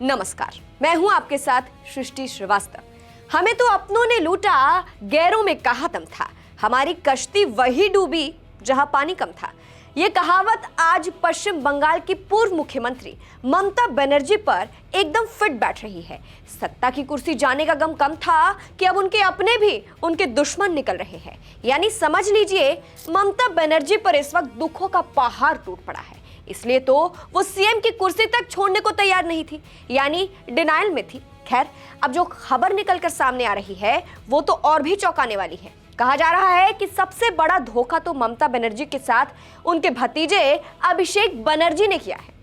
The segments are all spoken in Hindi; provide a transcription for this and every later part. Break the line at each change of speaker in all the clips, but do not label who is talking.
नमस्कार, मैं हूं आपके साथ सृष्टि श्रीवास्तव। हमें तो अपनों ने लूटा, गैरों में कहाँ दम था। हमारी कश्ती वही डूबी जहां पानी कम था। ये कहावत आज पश्चिम बंगाल की पूर्व मुख्यमंत्री ममता बनर्जी पर एकदम फिट बैठ रही है। सत्ता की कुर्सी जाने का गम कम था कि अब उनके अपने भी उनके दुश्मन निकल रहे हैं। यानी समझ लीजिए, ममता बनर्जी पर इस वक्त दुखों का पहाड़ टूट पड़ा है। इसलिए तो वो सीएम की कुर्सी तक छोड़ने को तैयार नहीं थी, यानी डिनायल में थी। खैर, अब जो खबर निकलकर सामने आ रही है वो तो और भी चौंकाने वाली है। कहा जा रहा है कि सबसे बड़ा धोखा तो ममता बनर्जी के साथ उनके भतीजे अभिषेक बनर्जी ने किया है।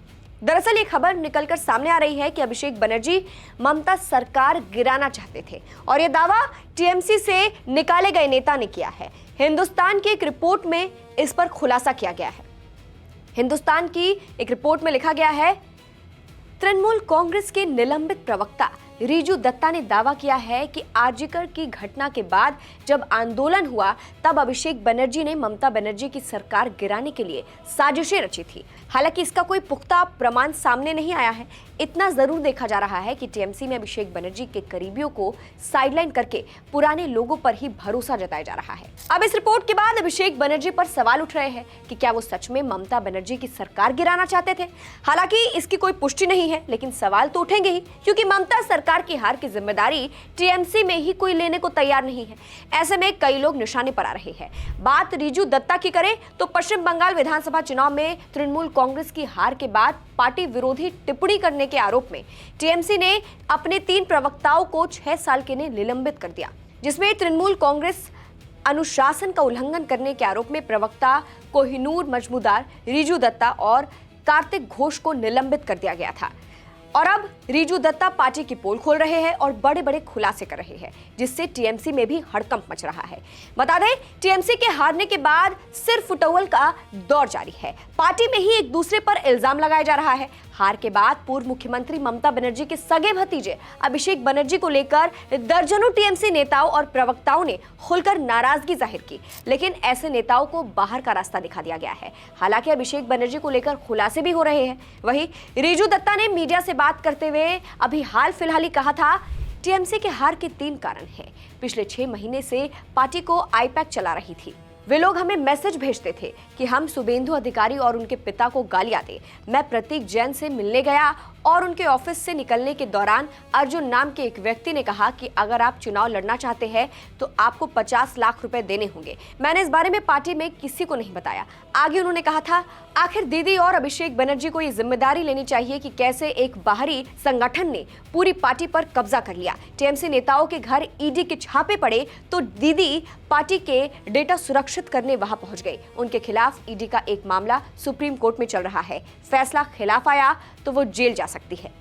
दरअसल ये खबर निकलकर सामने आ रही है कि अभिषेक बनर्जी ममता सरकार गिराना चाहते थे और यह दावा टीएमसी से निकाले गए नेता ने किया है। हिंदुस्तान की एक रिपोर्ट में इस पर खुलासा किया गया है। हिंदुस्तान की एक रिपोर्ट में लिखा गया है, तृणमूल कांग्रेस के निलंबित प्रवक्ता रीजू दत्ता ने दावा किया है कि आरजीकर की घटना के बाद जब आंदोलन हुआ तब अभिषेक बनर्जी ने ममता बनर्जी की सरकार गिराने के लिए साजिशें रची थी। हालांकि इसका कोई पुख्ता प्रमाण सामने नहीं आया है। इतना जरूर देखा जा रहा है कि टीएमसी में अभिषेक बनर्जी के करीबियों को साइडलाइन करके पुराने लोगों पर ही भरोसा जताया जा रहा है। अब इस रिपोर्ट के बाद अभिषेक बनर्जी पर सवाल उठ रहे हैं कि क्या वो सच में ममता बनर्जी की सरकार गिराना चाहते थे। हालांकि इसकी कोई पुष्टि नहीं है, लेकिन सवाल तो उठेंगे ही, क्योंकि ममता सरकार की हार की जिम्मेदारी टीएमसी में ही कोई लेने को तैयार नहीं है। ऐसे में कई लोग निशाने पर आ रहे हैं। बात रीजू दत्ता की करें तो पश्चिम बंगाल विधानसभा चुनाव में तृणमूल कांग्रेस की हार के बाद पार्टी विरोधी टिप्पणी करने के आरोप में टीएमसी ने अपने 3 प्रवक्ताओं को 6 साल के लिए निलंबित कर दिया, जिसमें तृणमूल कांग्रेस अनुशासन का उल्लंघन करने के आरोप में प्रवक्ता कोहिनूर मजमूदार, रीजू दत्ता और कार्तिक घोष को निलंबित कर दिया गया था। और अब रीजू दत्ता पार्टी की पोल खोल रहे हैं और बड़े बड़े खुलासे कर रहे हैं, जिससे टीएमसी में भी हड़कंप मच रहा है। बता दें, टीएमसी के हारने के बाद सिर्फ फुटबॉल का दौर जारी है। पार्टी में ही एक दूसरे पर इल्जाम लगाया जा रहा है। हार के बाद पूर्व मुख्यमंत्री ममता बनर्जी के सगे भतीजे अभिषेक बनर्जी को लेकर दर्जनों टीएमसी नेताओं और प्रवक्ताओं ने खुलकर नाराजगी जाहिर की, लेकिन ऐसे नेताओं को बाहर का रास्ता दिखा दिया गया है। हालांकि अभिषेक बनर्जी को लेकर खुलासे भी हो रहे हैं। वहीं रीजू दत्ता ने मीडिया से बात करते हुए अभी हाल फिलहाल ही कहा था, टीएमसी के हार के 3 कारण हैं। पिछले 6 महीने से पार्टी को आईपैक चला रही थी। वे लोग हमें मैसेज भेजते थे कि हम शुभेंदु अधिकारी और उनके पिता को गालियां दें। मैं प्रतीक जैन से मिलने गया और उनके ऑफिस से निकलने के दौरान अर्जुन नाम के एक व्यक्ति ने कहा कि अगर आप चुनाव लड़ना चाहते हैं तो आपको 50 लाख रुपए देने होंगे। मैंने इस बारे में पार्टी में किसी को नहीं बताया। आगे उन्होंने कहा था, आखिर दीदी और अभिषेक बनर्जी को ये जिम्मेदारी लेनी चाहिए कि कैसे एक बाहरी संगठन ने पूरी पार्टी पर कब्जा कर लिया। टीएमसी नेताओं के घर ईडी के छापे पड़े तो दीदी पार्टी के डेटा सुरक्षित करने वहां पहुंच गए। उनके खिलाफ ईडी का एक मामला सुप्रीम कोर्ट में चल रहा है। फैसला खिलाफ आया तो वो जेल जा सकती है।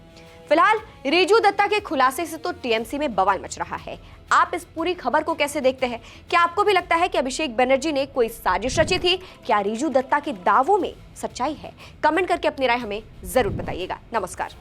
फिलहाल रीजू दत्ता के खुलासे से तो टीएमसी में बवाल मच रहा है। आप इस पूरी खबर को कैसे देखते हैं? क्या आपको भी लगता है कि अभिषेक बनर्जी ने कोई साजिश रची थी? क्या रीजू दत्ता के दावों में सच्चाई है? कमेंट करके अपनी राय हमें जरूर बताइएगा। नमस्कार।